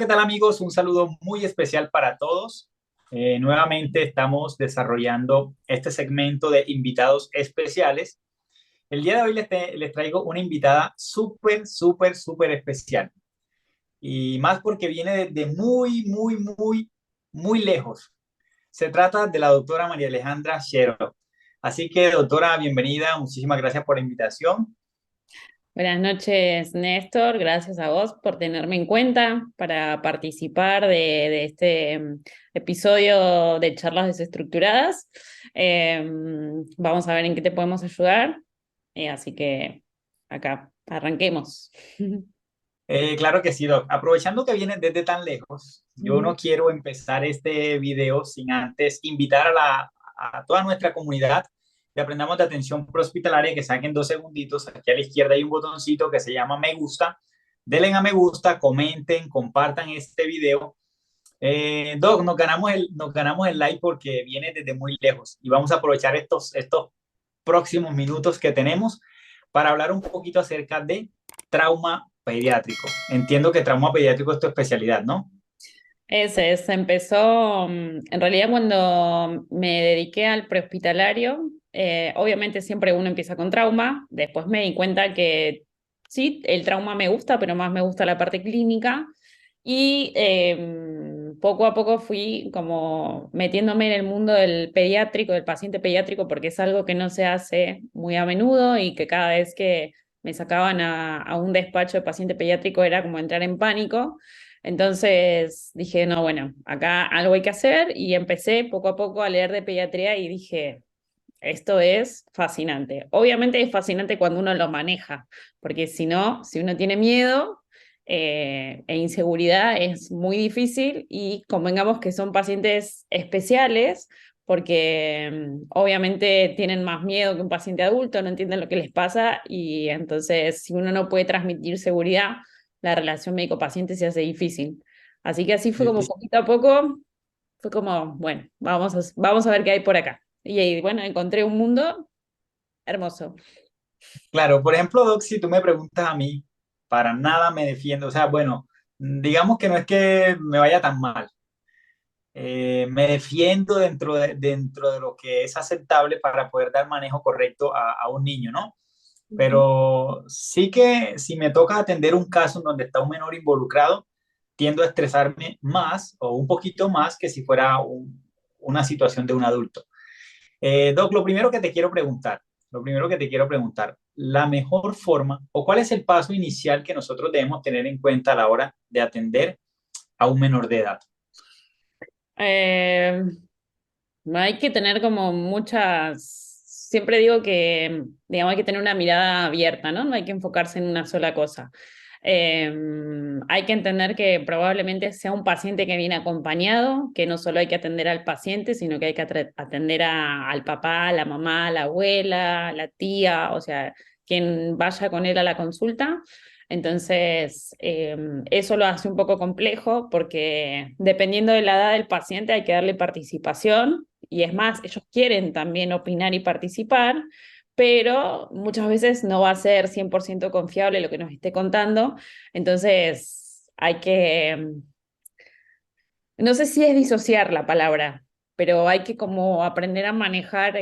¿qué tal amigos? Un saludo muy especial para todos. Nuevamente estamos desarrollando este segmento de invitados especiales. El día de hoy les traigo una invitada súper especial. Y más porque viene de muy lejos. Se trata de la doctora María Alejandra Shero. Así que, doctora, bienvenida. Muchísimas gracias por la invitación. Buenas noches, Néstor. Gracias a vos por tenerme en cuenta para participar de este episodio de charlas desestructuradas. Vamos a ver en qué te podemos ayudar. Así que acá, arranquemos. Claro que sí, Doc. Aprovechando que vienes desde tan lejos, yo Ujú. no quiero empezar este video sin antes invitar a toda nuestra comunidad que aprendamos de atención prehospitalaria, que saquen 2 segunditos. Aquí a la izquierda hay un botoncito que se llama me gusta. Denle a me gusta, comenten, compartan este video. Doc, nos ganamos el like porque viene desde muy lejos y vamos a aprovechar estos próximos minutos que tenemos para hablar un poquito acerca de trauma pediátrico. Entiendo que trauma pediátrico es tu especialidad, ¿no? Ese empezó, en realidad cuando me dediqué al prehospitalario, obviamente siempre uno empieza con trauma, después me di cuenta que sí, el trauma me gusta, pero más me gusta la parte clínica y poco a poco fui como metiéndome en el mundo del pediátrico, del paciente pediátrico, porque es algo que no se hace muy a menudo y que cada vez que me sacaban a un despacho de paciente pediátrico era como entrar en pánico. Entonces dije, no, bueno, acá algo hay que hacer y empecé poco a poco a leer de pediatría y dije, esto es fascinante. Obviamente es fascinante cuando uno lo maneja, porque si no, si uno tiene miedo e inseguridad es muy difícil y convengamos que son pacientes especiales porque obviamente tienen más miedo que un paciente adulto, no entienden lo que les pasa y entonces si uno no puede transmitir seguridad, la relación médico-paciente se hace difícil. Así que así fue Sí, como sí. poquito a poco, fue como, bueno, vamos a ver qué hay por acá. Y ahí, bueno, encontré un mundo hermoso. Claro, por ejemplo, Doc, si tú me preguntas a mí, para nada me defiendo. O sea, bueno, digamos que no es que me vaya tan mal. Me defiendo dentro de lo que es aceptable para poder dar manejo correcto a un niño, ¿no? Ujú. Pero sí que si me toca atender un caso en donde está un menor involucrado, tiendo a estresarme más o un poquito más que si fuera una situación de un adulto. Doc, lo primero que te quiero preguntar, la mejor forma o cuál es el paso inicial que nosotros debemos tener en cuenta a la hora de atender a un menor de edad. Eh, Hay que tener como siempre digo que, digamos, hay que tener una mirada abierta, ¿no? No hay que enfocarse en una sola cosa. Eh, Hay que entender que probablemente sea un paciente que viene acompañado, que no solo hay que atender al paciente, sino que hay que atender al papá, a la mamá, a la abuela, a la tía, o sea, quien vaya con él a la consulta. Entonces, eso lo hace un poco complejo porque dependiendo de la edad del paciente hay que darle participación y es más, ellos quieren también opinar y participar, pero muchas veces no va a ser 100% confiable lo que nos esté contando. Entonces, hay que, no sé si es disociar la palabra, pero hay que como aprender a manejar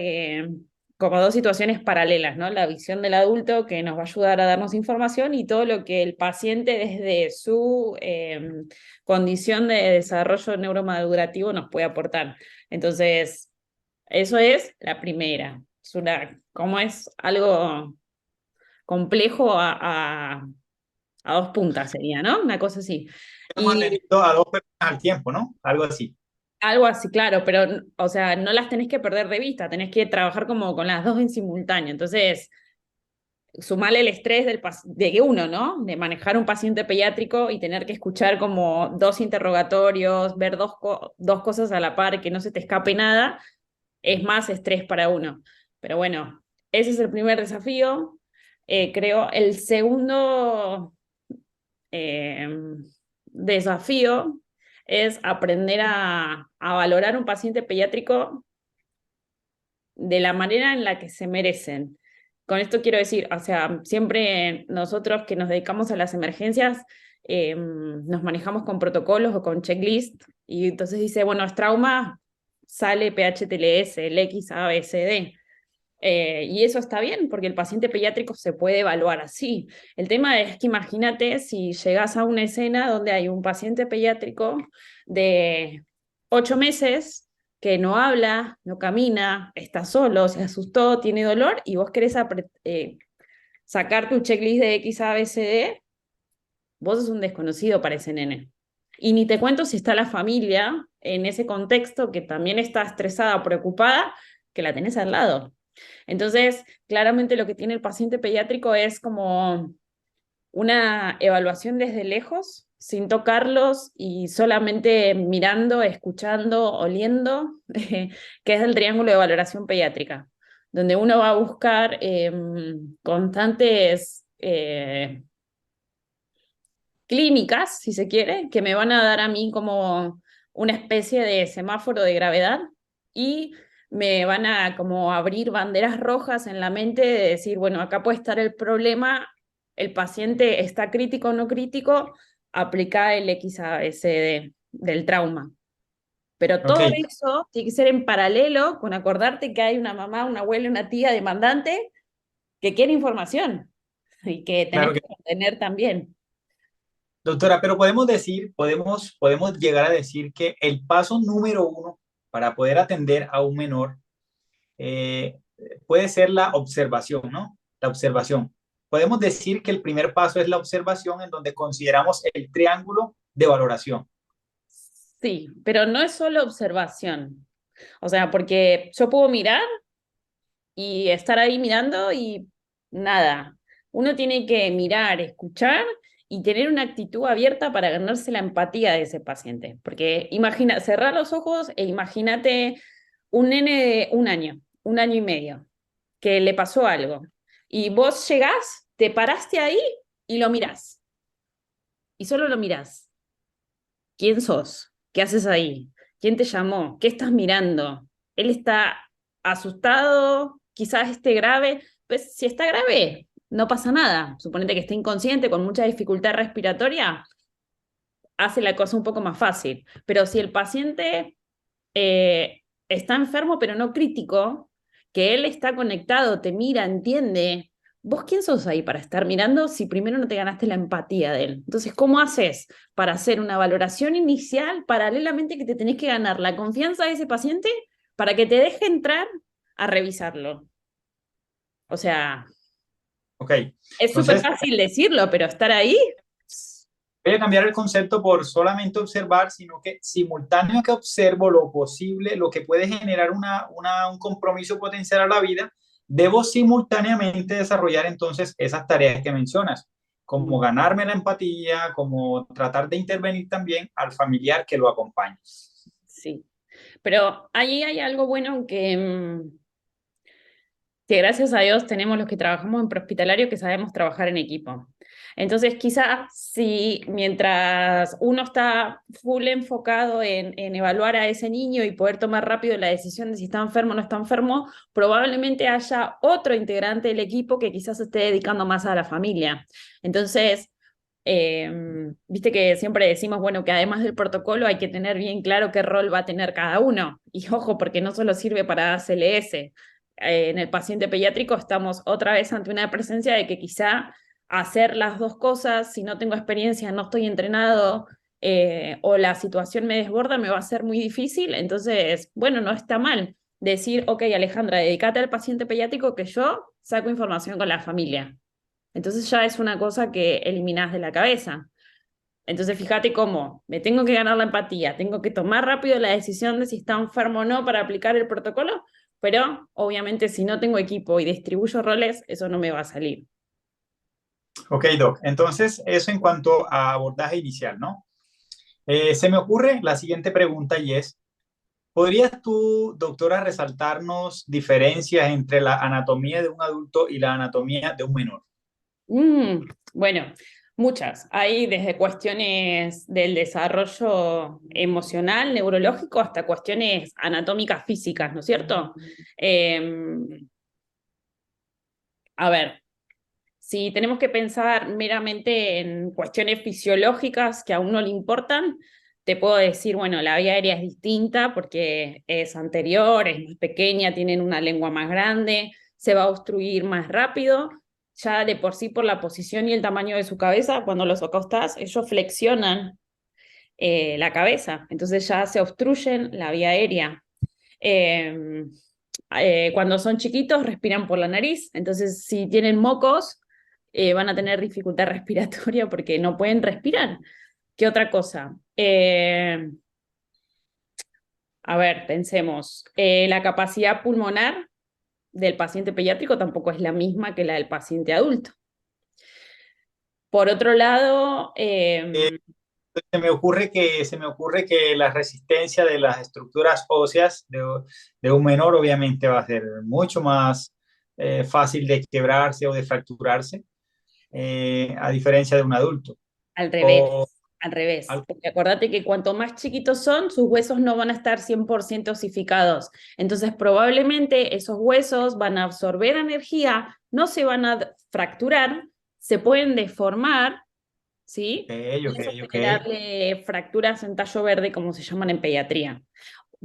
como dos situaciones paralelas, ¿no? La visión del adulto que nos va a ayudar a darnos información y todo lo que el paciente desde su condición de desarrollo neuromadurativo nos puede aportar. Entonces, eso es la primera. Como es algo complejo a dos puntas sería, ¿no? Una cosa así. Estamos Y atendiendo a 2 personas al tiempo, ¿no? Algo así. algo así, claro, pero, o sea, no las tenés que perder de vista, tenés que trabajar como con las dos en simultáneo. Entonces, sumarle el estrés de que uno, ¿no? De manejar un paciente pediátrico y tener que escuchar como dos interrogatorios, ver dos cosas a la par, que no se te escape nada, es más estrés para uno. Pero bueno, ese es el primer desafío. Creo el segundo eh, desafío es aprender a valorar un paciente pediátrico de la manera en la que se merecen. Con esto quiero decir, o sea, siempre nosotros que nos dedicamos a las emergencias, nos manejamos con protocolos o con checklist, y entonces dice, bueno, es trauma, sale PHTLS, el X, A, B, C, D. Y eso está bien, porque el paciente pediátrico se puede evaluar así. El tema es que imagínate si llegas a una escena donde hay un paciente pediátrico de 8 meses que no habla, no camina, está solo, se asustó, tiene dolor, y vos querés sacar tu checklist de X, A, B, C, D, vos sos un desconocido para ese nene. Y ni te cuento si está la familia en ese contexto que también está estresada o preocupada, que la tenés al lado. Entonces, claramente lo que tiene el paciente pediátrico es como una evaluación desde lejos, sin tocarlos y solamente mirando, escuchando, oliendo, que es el triángulo de valoración pediátrica, donde uno va a buscar constantes clínicas, si se quiere, que me van a dar a mí como una especie de semáforo de gravedad y me van a como abrir banderas rojas en la mente de decir, bueno, acá puede estar el problema, el paciente está crítico o no crítico, aplica el XABCD del trauma. Pero Ok, todo eso tiene que ser en paralelo con acordarte que hay una mamá, una abuela, una tía demandante que quiere información y que tenés claro que que tener también. doctora, pero podemos decir, podemos llegar a decir que el paso número uno para poder atender a un menor eh, puede ser la observación, ¿no? La observación. Podemos decir que el primer paso es la observación en donde consideramos el triángulo de valoración. Sí, pero no es solo observación. O sea, porque yo puedo mirar y estar ahí mirando y nada. Uno tiene que mirar, escuchar y tener una actitud abierta para ganarse la empatía de ese paciente. Porque imagina, cerrar los ojos e imagínate un nene de 1 año, 1 año y medio, que le pasó algo. Y vos llegás, te paraste ahí y lo mirás. Y solo lo mirás. ¿Quién sos? ¿Qué haces ahí? ¿Quién te llamó? ¿Qué estás mirando? Él está asustado, quizás esté grave. Pues si está grave, no pasa nada. Suponete que esté inconsciente con mucha dificultad respiratoria, hace la cosa un poco más fácil. Pero si el paciente está enfermo pero no crítico, que él está conectado, te mira, entiende. ¿Vos quién sos ahí para estar mirando si primero no te ganaste la empatía de él? Entonces, ¿cómo haces para hacer una valoración inicial paralelamente que te tenés que ganar la confianza de ese paciente para que te deje entrar a revisarlo? O sea, Ok, es súper entonces fácil decirlo, pero estar ahí, voy a cambiar el concepto por solamente observar, sino que simultáneo que observo lo posible, lo que puede generar un compromiso potencial a la vida, debo simultáneamente desarrollar entonces esas tareas que mencionas, como ganarme la empatía, como tratar de intervenir también al familiar que lo acompañe. sí. Pero ahí hay algo bueno que gracias a Dios tenemos los que trabajamos en prehospitalario que sabemos trabajar en equipo. Entonces, quizás si mientras uno está full enfocado en evaluar a ese niño y poder tomar rápido la decisión de si está enfermo o no está enfermo, probablemente haya otro integrante del equipo que quizás se esté dedicando más a la familia. Entonces, viste que siempre decimos, bueno, que además del protocolo hay que tener bien claro qué rol va a tener cada uno. Y ojo, porque no solo sirve para ACLS. En el paciente pediátrico estamos otra vez ante una presencia de que quizá hacer las dos cosas, si no tengo experiencia, no estoy entrenado, o la situación me desborda, me va a ser muy difícil. Entonces, bueno, no está mal decir, ok, Alejandra, dedícate al paciente pediátrico que yo saco información con la familia. Entonces ya es una cosa que eliminás de la cabeza. Entonces fíjate cómo me tengo que ganar la empatía, tengo que tomar rápido la decisión de si está enfermo o no para aplicar el protocolo, pero obviamente si no tengo equipo y distribuyo roles, eso no me va a salir. Ok, Doc. Entonces, eso en cuanto a abordaje inicial, ¿no? Se me ocurre la siguiente pregunta y es, ¿podrías tú, doctora, resaltarnos diferencias entre la anatomía de un adulto y la anatomía de un menor? Bueno, muchas. Hay desde cuestiones del desarrollo emocional, neurológico, hasta cuestiones anatómicas físicas, ¿no es cierto? A ver, si tenemos que pensar meramente en cuestiones fisiológicas que a uno le importan, te puedo decir, bueno, la vía aérea es distinta porque es anterior, es más pequeña, tienen una lengua más grande, se va a obstruir más rápido. Ya de por sí, por la posición y el tamaño de su cabeza, cuando los acostás, ellos flexionan la cabeza, entonces ya se obstruyen la vía aérea. Eh, Cuando son chiquitos respiran por la nariz, entonces si tienen mocos van a tener dificultad respiratoria porque no pueden respirar. ¿Qué otra cosa? A ver, pensemos. La capacidad pulmonar del paciente pediátrico tampoco es la misma que la del paciente adulto. Por otro lado, Eh, se me ocurre que la resistencia de las estructuras óseas de un menor obviamente va a ser mucho más fácil de quebrarse o de fracturarse, a diferencia de un adulto. al revés. O Al revés, al- porque acuérdate que cuanto más chiquitos son, sus huesos no van a estar 100% osificados. Entonces, probablemente esos huesos van a absorber energía, no se van a fracturar, se pueden deformar, ¿sí? ok, Y ok, eso ok. generarle fracturas en tallo verde, como se llaman en pediatría.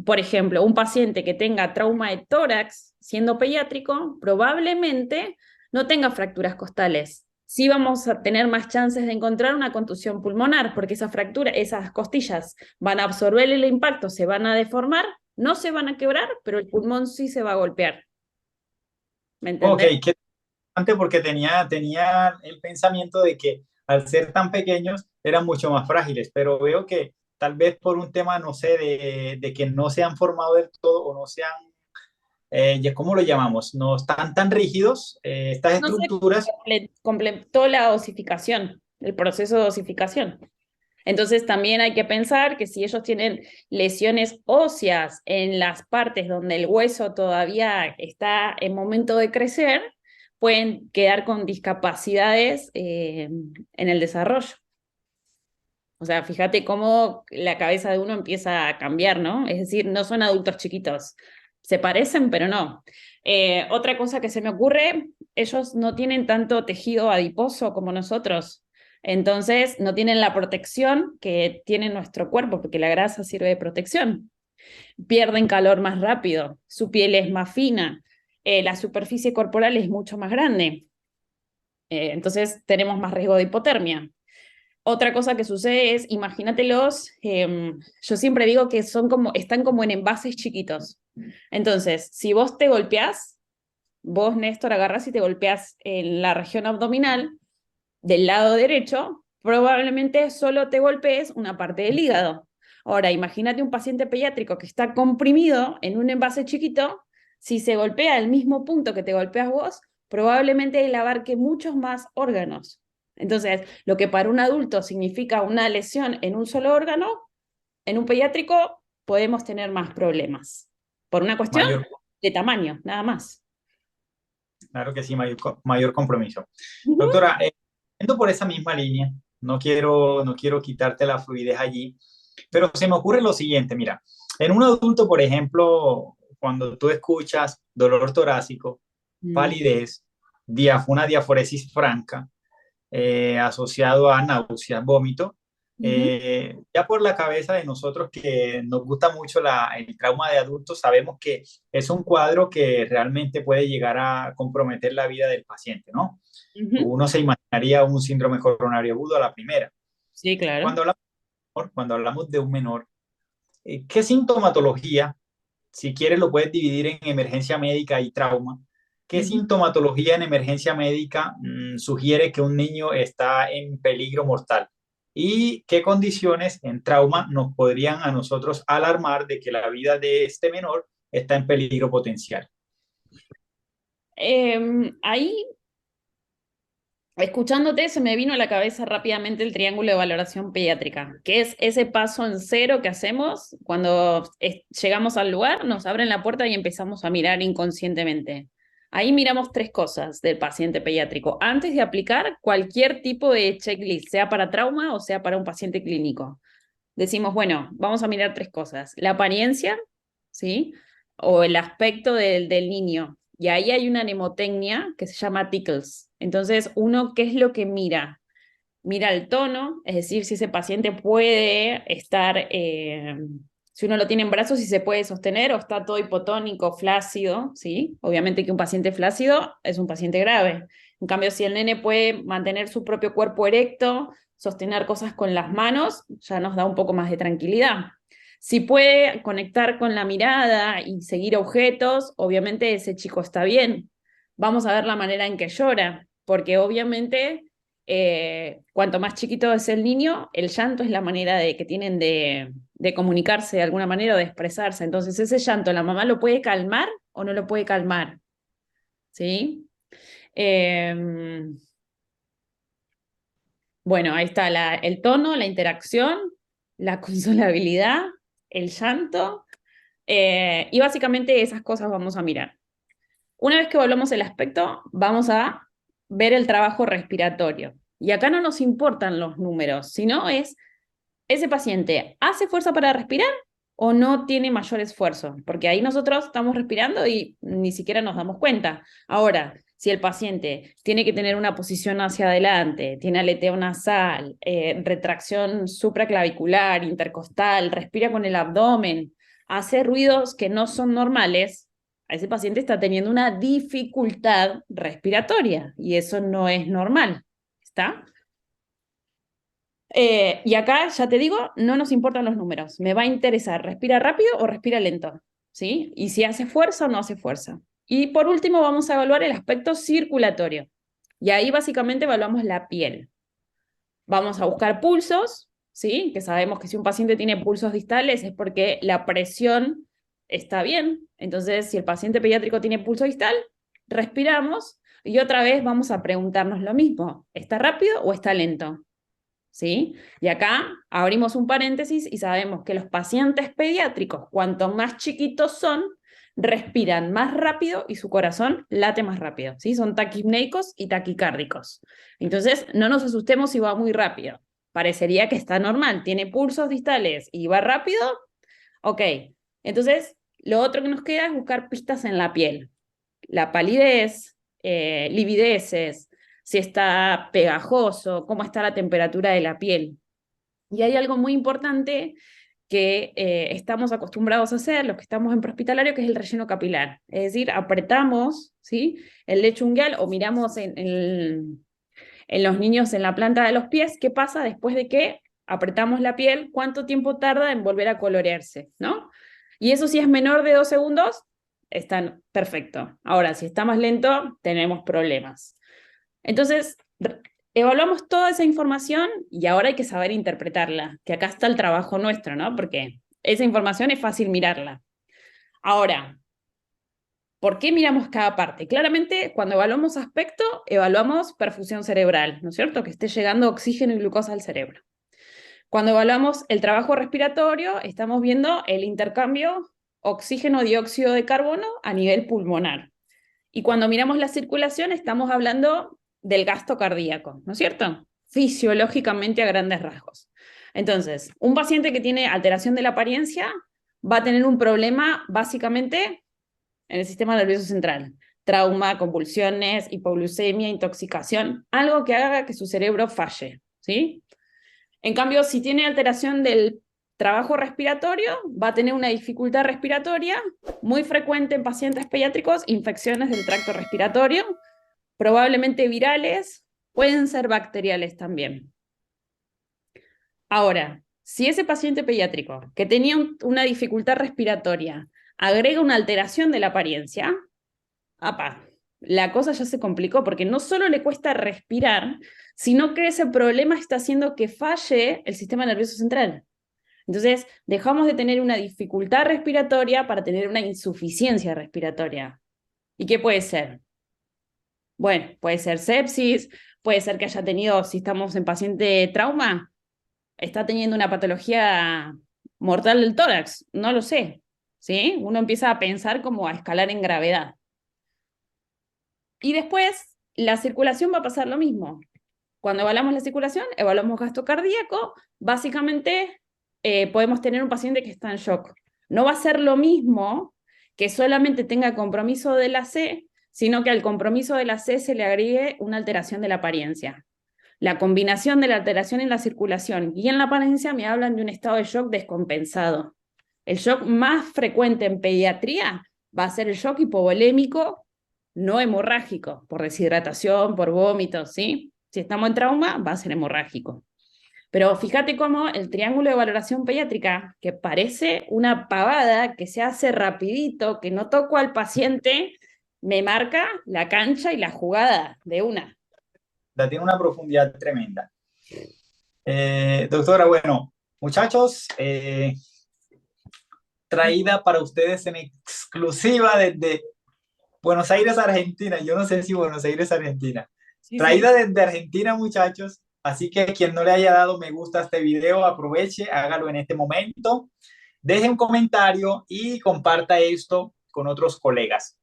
Por ejemplo, un paciente que tenga trauma de tórax siendo pediátrico, probablemente no tenga fracturas costales. Sí vamos a tener más chances de encontrar una contusión pulmonar, porque esa fractura, esas costillas van a absorber el impacto, se van a deformar, no se van a quebrar, pero el pulmón sí se va a golpear. ¿Me Ok, entendés? qué interesante porque tenía el pensamiento de que al ser tan pequeños eran mucho más frágiles, pero veo que tal vez por un tema, no sé, de que no se han formado del todo o no se han, ¿cómo lo llamamos? No están tan rígidos estas No se estructuras. completó la osificación, el proceso de osificación. Entonces también hay que pensar que si ellos tienen lesiones óseas en las partes donde el hueso todavía está en momento de crecer, pueden quedar con discapacidades en el desarrollo. O sea, fíjate cómo la cabeza de uno empieza a cambiar, ¿no? Es decir, no son adultos chiquitos. Se parecen, pero no. Otra cosa que se me ocurre, ellos no tienen tanto tejido adiposo como nosotros. Entonces, no tienen la protección que tiene nuestro cuerpo, porque la grasa sirve de protección. Pierden calor más rápido, su piel es más fina, la superficie corporal es mucho más grande. Entonces, tenemos más riesgo de hipotermia. Otra cosa que sucede es, imagínatelos, yo siempre digo que son como, están como en envases chiquitos. Entonces, si vos te golpeás, vos, Néstor, agarrás y te golpeás en la región abdominal del lado derecho, probablemente solo te golpees una parte del hígado. Ahora, imagínate un paciente pediátrico que está comprimido en un envase chiquito, si se golpea el mismo punto que te golpeas vos, probablemente él abarque muchos más órganos. Entonces, lo que para un adulto significa una lesión en un solo órgano, en un pediátrico podemos tener más problemas. Por una cuestión Mayor, de tamaño, nada más. claro que sí, mayor compromiso. Uh -huh. Doctora, yendo por esa misma línea, no quiero quitarte la fluidez allí, pero se me ocurre lo siguiente, mira, en un adulto, por ejemplo, cuando tú escuchas dolor torácico, palidez, una diaforesis franca, asociado a náuseas, vómito, Uh -huh. ya por la cabeza de nosotros que nos gusta mucho el trauma de adultos, sabemos que es un cuadro que realmente puede llegar a comprometer la vida del paciente, ¿no? Uh -huh. Uno se imaginaría un síndrome coronario agudo a la primera. Sí, claro. Cuando hablamos, cuando hablamos de un menor, ¿qué sintomatología, si quieres lo puedes dividir en emergencia médica y trauma? ¿Qué Uh -huh. sintomatología en emergencia médica sugiere que un niño está en peligro mortal? ¿Y qué condiciones en trauma nos podrían a nosotros alarmar de que la vida de este menor está en peligro potencial? Ahí, escuchándote, se me vino a la cabeza rápidamente el triángulo de valoración pediátrica, que es ese paso en cero que hacemos cuando llegamos al lugar, nos abren la puerta y empezamos a mirar inconscientemente. Ahí miramos tres cosas del paciente pediátrico antes de aplicar cualquier tipo de checklist, sea para trauma o sea para un paciente clínico. Decimos, bueno, vamos a mirar tres cosas. La apariencia, ¿sí? O el aspecto del niño. Y ahí hay una mnemotecnia que se llama Tickles. Entonces, uno, ¿qué es lo que mira? Mira el tono, es decir, si ese paciente puede estar, si uno lo tiene en brazos, si se puede sostener o está todo hipotónico, flácido, ¿sí? Obviamente que un paciente flácido es un paciente grave. En cambio, si el nene puede mantener su propio cuerpo erecto, sostener cosas con las manos, ya nos da un poco más de tranquilidad. Si puede conectar con la mirada y seguir objetos, obviamente ese chico está bien. Vamos a ver la manera en que llora, porque obviamente cuanto más chiquito es el niño, el llanto es la manera que tienen de comunicarse de alguna manera o de expresarse. Entonces, ese llanto, ¿la mamá lo puede calmar o no lo puede calmar? ¿Sí? Eh, bueno, ahí está el tono, la interacción, la consolabilidad, el llanto, y básicamente esas cosas vamos a mirar. Una vez que evaluamos el aspecto, vamos a ver el trabajo respiratorio. Y acá no nos importan los números, sino es, ¿ese paciente hace fuerza para respirar o no tiene mayor esfuerzo? Porque ahí nosotros estamos respirando y ni siquiera nos damos cuenta. Ahora, si el paciente tiene que tener una posición hacia adelante, tiene aleteo nasal, retracción supraclavicular, intercostal, respira con el abdomen, hace ruidos que no son normales, a ese paciente está teniendo una dificultad respiratoria y eso no es normal. ¿Está? Y acá, ya te digo, no nos importan los números. Me va a interesar, ¿respira rápido o respira lento? ¿Sí? Y si hace fuerza o no hace fuerza. Y por último, vamos a evaluar el aspecto circulatorio. Y ahí básicamente evaluamos la piel. Vamos a buscar pulsos, ¿sí? Que sabemos que si un paciente tiene pulsos distales es porque la presión está bien. Entonces, si el paciente pediátrico tiene pulso distal, respiramos y otra vez vamos a preguntarnos lo mismo. ¿Está rápido o está lento? ¿Sí? Y acá abrimos un paréntesis y sabemos que los pacientes pediátricos, cuanto más chiquitos son, respiran más rápido y su corazón late más rápido, ¿sí? Son taquipnéicos y taquicárdicos. Entonces, no nos asustemos si va muy rápido. Parecería que está normal, tiene pulsos distales y va rápido. Ok, entonces lo otro que nos queda es buscar pistas en la piel. La palidez, livideces, si está pegajoso, cómo está la temperatura de la piel. Y hay algo muy importante que estamos acostumbrados a hacer, los que estamos en prehospitalario, que es el relleno capilar. Es decir, apretamos, ¿sí?, el lecho unguial o miramos en los niños en la planta de los pies qué pasa después de que apretamos la piel, cuánto tiempo tarda en volver a colorearse, ¿no? Y eso si es menor de 2 segundos, está perfecto. Ahora, si está más lento, tenemos problemas. Entonces, evaluamos toda esa información y ahora hay que saber interpretarla, que acá está el trabajo nuestro, ¿no? Porque esa información es fácil mirarla. Ahora, ¿por qué miramos cada parte? Claramente, cuando evaluamos aspecto, evaluamos perfusión cerebral, ¿no es cierto? Que esté llegando oxígeno y glucosa al cerebro. Cuando evaluamos el trabajo respiratorio, estamos viendo el intercambio oxígeno-dióxido de carbono a nivel pulmonar. Y cuando miramos la circulación, estamos hablando del gasto cardíaco, ¿no es cierto? Fisiológicamente a grandes rasgos. Entonces, un paciente que tiene alteración de la apariencia va a tener un problema básicamente en el sistema nervioso central. Trauma, convulsiones, hipoglucemia, intoxicación, algo que haga que su cerebro falle, ¿sí? En cambio, si tiene alteración del trabajo respiratorio, va a tener una dificultad respiratoria muy frecuente en pacientes pediátricos, infecciones del tracto respiratorio, probablemente virales, pueden ser bacteriales también. Ahora, si ese paciente pediátrico que tenía una dificultad respiratoria agrega una alteración de la apariencia, ¡apa!, la cosa ya se complicó porque no solo le cuesta respirar, sino que ese problema está haciendo que falle el sistema nervioso central. Entonces, dejamos de tener una dificultad respiratoria para tener una insuficiencia respiratoria. ¿Y qué puede ser? Bueno, puede ser sepsis, puede ser que haya tenido, si estamos en paciente trauma, está teniendo una patología mortal del tórax, no lo sé, ¿sí? Uno empieza a pensar como a escalar en gravedad. Y después, la circulación va a pasar lo mismo. Cuando evaluamos la circulación, evaluamos gasto cardíaco, básicamente podemos tener un paciente que está en shock. No va a ser lo mismo que solamente tenga compromiso de la C sino que al compromiso de la C se le agregue una alteración de la apariencia. La combinación de la alteración en la circulación y en la apariencia me hablan de un estado de shock descompensado. El shock más frecuente en pediatría va a ser el shock hipovolémico no hemorrágico, por deshidratación, por vómitos, ¿sí? Si estamos en trauma, va a ser hemorrágico. Pero fíjate cómo el triángulo de valoración pediátrica, que parece una pavada, que se hace rapidito, que no toco al paciente, me marca la cancha y la jugada de una. Tiene una profundidad tremenda. Doctora, bueno, muchachos, traída para ustedes en exclusiva desde Buenos Aires, Argentina. Yo no sé si Buenos Aires, Argentina. Sí, Traída sí. desde Argentina, muchachos. Así que quien no le haya dado me gusta a este video, aproveche, hágalo en este momento. Deje un comentario y comparta esto con otros colegas.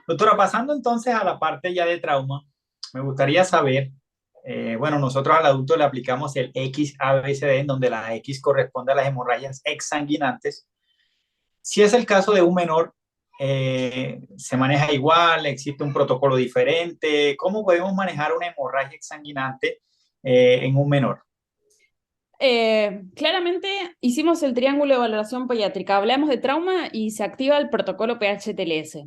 Doctora, pasando entonces a la parte ya de trauma, me gustaría saber, bueno, nosotros al adulto le aplicamos el XABCD, en donde la X corresponde a las hemorragias exsanguinantes. Si es el caso de un menor, se maneja igual, existe un protocolo diferente. ¿Cómo podemos manejar una hemorragia exsanguinante en un menor? Claramente hicimos el triángulo de valoración pediátrica, hablamos de trauma y se activa el protocolo PHTLS.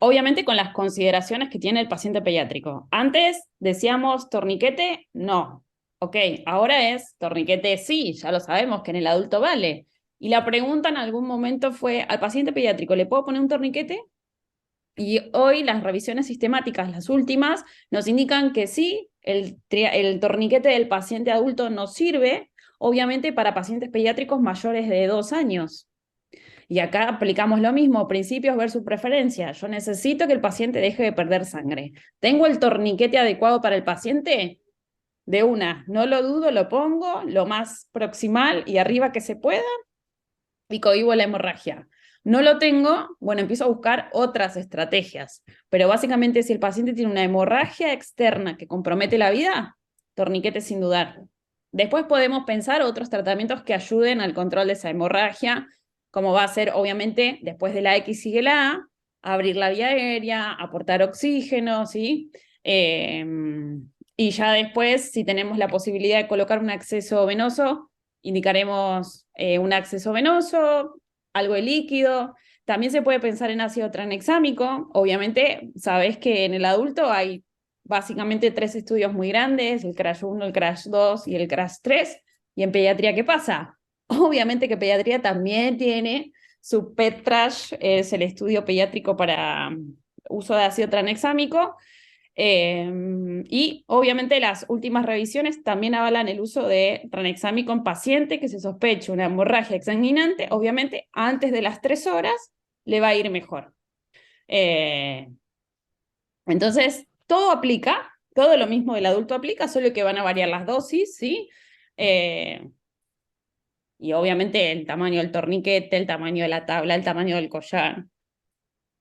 Obviamente con las consideraciones que tiene el paciente pediátrico. Antes decíamos torniquete, no. Ok, ahora es torniquete sí, ya lo sabemos que en el adulto vale. Y la pregunta en algún momento fue, ¿al paciente pediátrico le puedo poner un torniquete? Y hoy las revisiones sistemáticas, las últimas, nos indican que sí, el torniquete del paciente adulto nos sirve, obviamente para pacientes pediátricos mayores de 2 años. Y acá aplicamos lo mismo, principios versus preferencia. Yo necesito que el paciente deje de perder sangre. ¿Tengo el torniquete adecuado para el paciente? De una, no lo dudo, lo pongo lo más proximal y arriba que se pueda y cohibo la hemorragia. No lo tengo, bueno, empiezo a buscar otras estrategias. Pero básicamente si el paciente tiene una hemorragia externa que compromete la vida, torniquete sin dudar. Después podemos pensar otros tratamientos que ayuden al control de esa hemorragia, como va a ser, obviamente, después de la X sigue la A, abrir la vía aérea, aportar oxígeno, ¿sí? Y ya después, si tenemos la posibilidad de colocar un acceso venoso, indicaremos un acceso venoso, algo de líquido. También se puede pensar en ácido tranexámico. Obviamente, sabes que en el adulto hay básicamente 3 estudios muy grandes, el CRASH 1, el CRASH 2 y el CRASH 3. ¿Y en pediatría qué pasa? Obviamente que pediatría también tiene su PET-TRASH, es el estudio pediátrico para uso de ácido tranexámico. Y obviamente las últimas revisiones también avalan el uso de tranexámico en paciente que se sospeche una hemorragia exsanguinante. Obviamente, antes de las 3 horas le va a ir mejor. Entonces, todo aplica, todo lo mismo del adulto aplica, solo que van a variar las dosis, ¿sí? Y obviamente el tamaño del torniquete, el tamaño de la tabla, el tamaño del collar.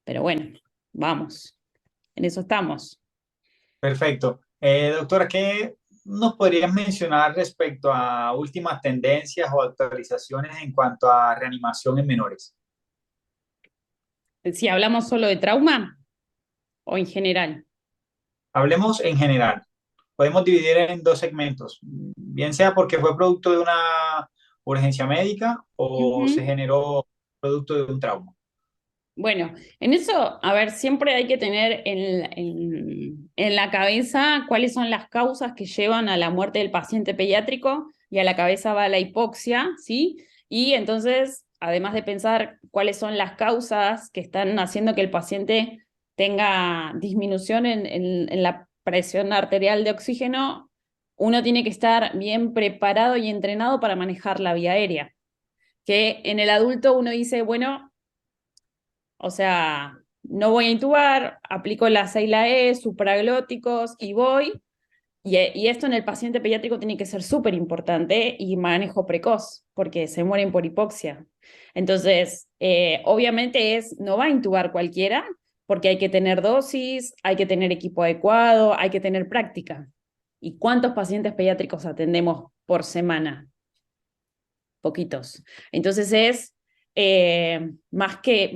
Pero bueno, vamos, en eso estamos. Perfecto. Doctora, ¿qué nos podrías mencionar respecto a últimas tendencias o actualizaciones en cuanto a reanimación en menores? Si hablamos solo de trauma o en general. Hablemos en general. Podemos dividir en dos segmentos, bien sea porque fue producto de una urgencia médica o se Ujú. generó producto de un trauma. Bueno, en eso, a ver, siempre hay que tener en la cabeza cuáles son las causas que llevan a la muerte del paciente pediátrico y a la cabeza va la hipoxia, ¿sí? Y entonces, además de pensar cuáles son las causas que están haciendo que el paciente tenga disminución en la presión arterial de oxígeno, uno tiene que estar bien preparado y entrenado para manejar la vía aérea. Que en el adulto uno dice, bueno, o sea, no voy a intubar, aplico la 6 la E, supraglóticos y voy. Y esto en el paciente pediátrico tiene que ser súper importante y manejo precoz, porque se mueren por hipoxia. Entonces, obviamente no va a intubar cualquiera, porque hay que tener dosis, hay que tener equipo adecuado, hay que tener práctica. ¿Y cuántos pacientes pediátricos atendemos por semana? Poquitos. Entonces más que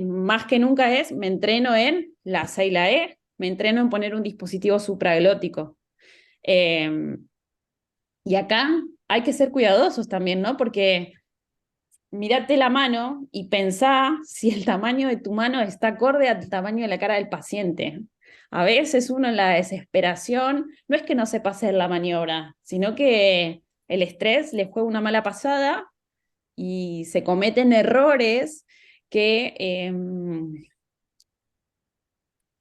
nunca me entreno en la C y la E, me entreno en poner un dispositivo supraglótico. Y acá hay que ser cuidadosos también, ¿no? Porque mírate la mano y pensá si el tamaño de tu mano está acorde al tamaño de la cara del paciente. A veces uno en la desesperación no es que no sepa hacer la maniobra, sino que el estrés le juega una mala pasada y se cometen errores que,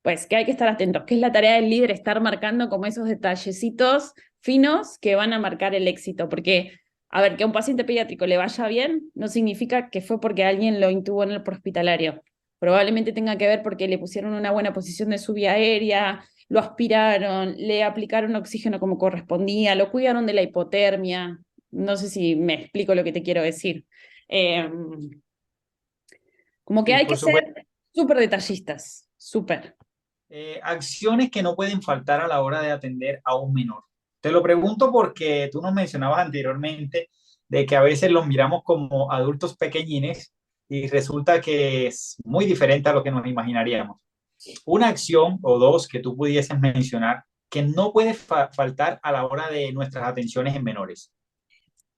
pues, que hay que estar atentos, que es la tarea del líder, estar marcando como esos detallecitos finos que van a marcar el éxito, porque, a ver, que a un paciente pediátrico le vaya bien no significa que fue porque alguien lo intubó en el prehospitalario. Probablemente tenga que ver porque le pusieron una buena posición de su vía aérea, lo aspiraron, le aplicaron oxígeno como correspondía, lo cuidaron de la hipotermia. No sé si me explico lo que te quiero decir. Eh, Como que Y hay por que supuesto, ser súper detallistas, súper. acciones que no pueden faltar a la hora de atender a un menor. Te lo pregunto porque tú nos mencionabas anteriormente de que a veces los miramos como adultos pequeñines y resulta que es muy diferente a lo que nos imaginaríamos. Una acción o dos que tú pudieses mencionar que no puede faltar a la hora de nuestras atenciones en menores.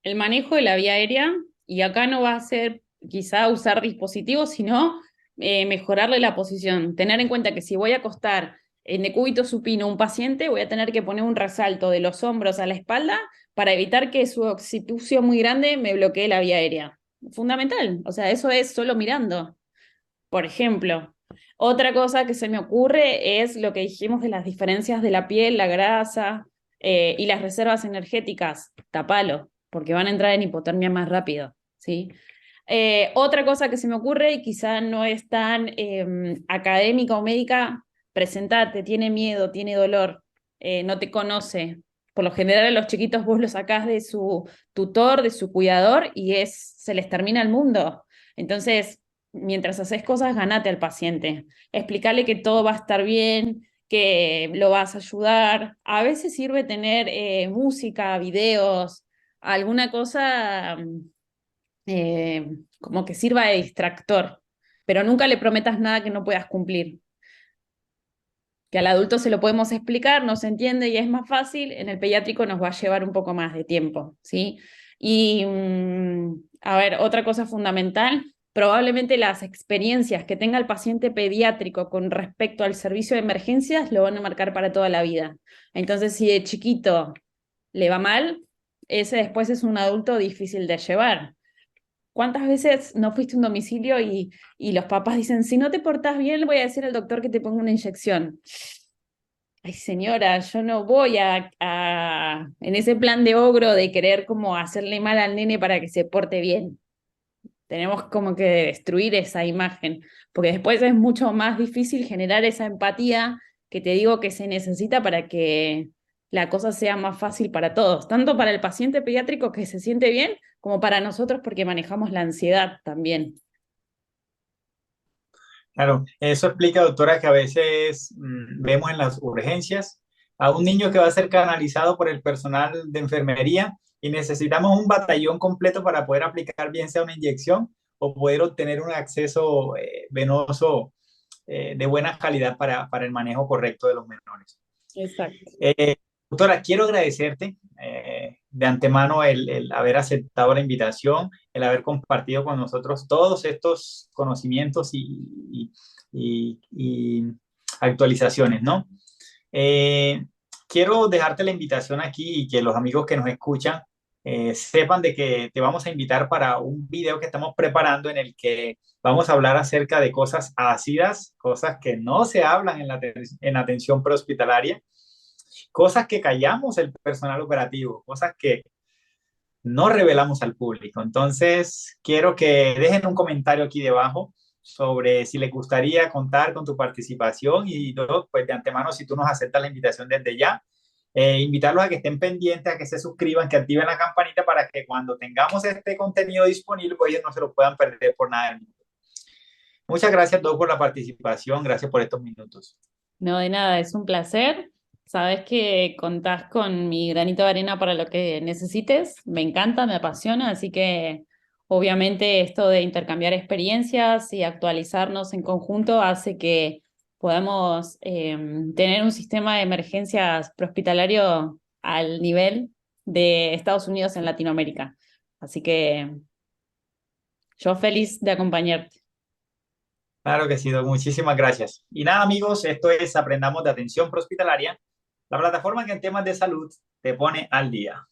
El manejo de la vía aérea, y acá no va a ser quizá usar dispositivos, sino mejorarle la posición. Tener en cuenta que si voy a acostar en decúbito supino a un paciente, voy a tener que poner un resalto de los hombros a la espalda para evitar que su occipucio muy grande me bloquee la vía aérea. Fundamental, o sea, eso es solo mirando. Por ejemplo, otra cosa que se me ocurre es lo que dijimos de las diferencias de la piel, la grasa y las reservas energéticas. Tapalo, porque van a entrar en hipotermia más rápido, ¿sí? Otra cosa que se me ocurre, y quizá no es tan académica o médica, presentate, tiene miedo, tiene dolor, no te conoce. Por lo general a los chiquitos vos los sacás de su tutor, de su cuidador, y se les termina el mundo. Entonces, mientras haces cosas, ganate al paciente. Explicarle que todo va a estar bien, que lo vas a ayudar. A veces sirve tener música, videos, alguna cosa eh, como que sirva de distractor, pero nunca le prometas nada que no puedas cumplir. Que al adulto se lo podemos explicar, no se entiende y es más fácil, en el pediátrico nos va a llevar un poco más de tiempo, ¿sí? Y, a ver, otra cosa fundamental, probablemente las experiencias que tenga el paciente pediátrico con respecto al servicio de emergencias lo van a marcar para toda la vida. Entonces, si de chiquito le va mal, ese después es un adulto difícil de llevar. ¿Cuántas veces no fuiste a un domicilio y los papás dicen, si no te portás bien, le voy a decir al doctor que te ponga una inyección? Ay, señora, yo no voy en ese plan de ogro de querer como hacerle mal al nene para que se porte bien. Tenemos como que destruir esa imagen, porque después es mucho más difícil generar esa empatía que te digo que se necesita para que la cosa sea más fácil para todos, tanto para el paciente pediátrico que se siente bien, como para nosotros porque manejamos la ansiedad también. Claro, eso explica, doctora, que a veces vemos en las urgencias a un niño que va a ser canalizado por el personal de enfermería y necesitamos un batallón completo para poder aplicar bien sea una inyección o poder obtener un acceso venoso de buena calidad para el manejo correcto de los menores. Exacto. Doctora, quiero agradecerte de antemano el haber aceptado la invitación, el haber compartido con nosotros todos estos conocimientos y actualizaciones, ¿no? Eh, quiero dejarte la invitación aquí y que los amigos que nos escuchan sepan de que te vamos a invitar para un video que estamos preparando en el que vamos a hablar acerca de cosas ácidas, cosas que no se hablan en la atención prehospitalaria, cosas que callamos el personal operativo, cosas que no revelamos al público. Entonces, quiero que dejen un comentario aquí debajo sobre si les gustaría contar con tu participación y todo, pues de antemano, si tú nos aceptas la invitación desde ya, invitarlos a que estén pendientes, a que se suscriban, que activen la campanita para que cuando tengamos este contenido disponible, pues ellos no se lo puedan perder por nada del mundo. Muchas gracias a todos por la participación, gracias por estos minutos. No, de nada, es un placer. Sabes que contás con mi granito de arena para lo que necesites. Me encanta, me apasiona, así que obviamente esto de intercambiar experiencias y actualizarnos en conjunto hace que podamos tener un sistema de emergencias prehospitalario al nivel de Estados Unidos en Latinoamérica. Así que yo feliz de acompañarte. Claro que sí, Doc, muchísimas gracias. Y nada, amigos, esto es Aprendamos de Atención Prehospitalaria, la plataforma que en temas de salud te pone al día.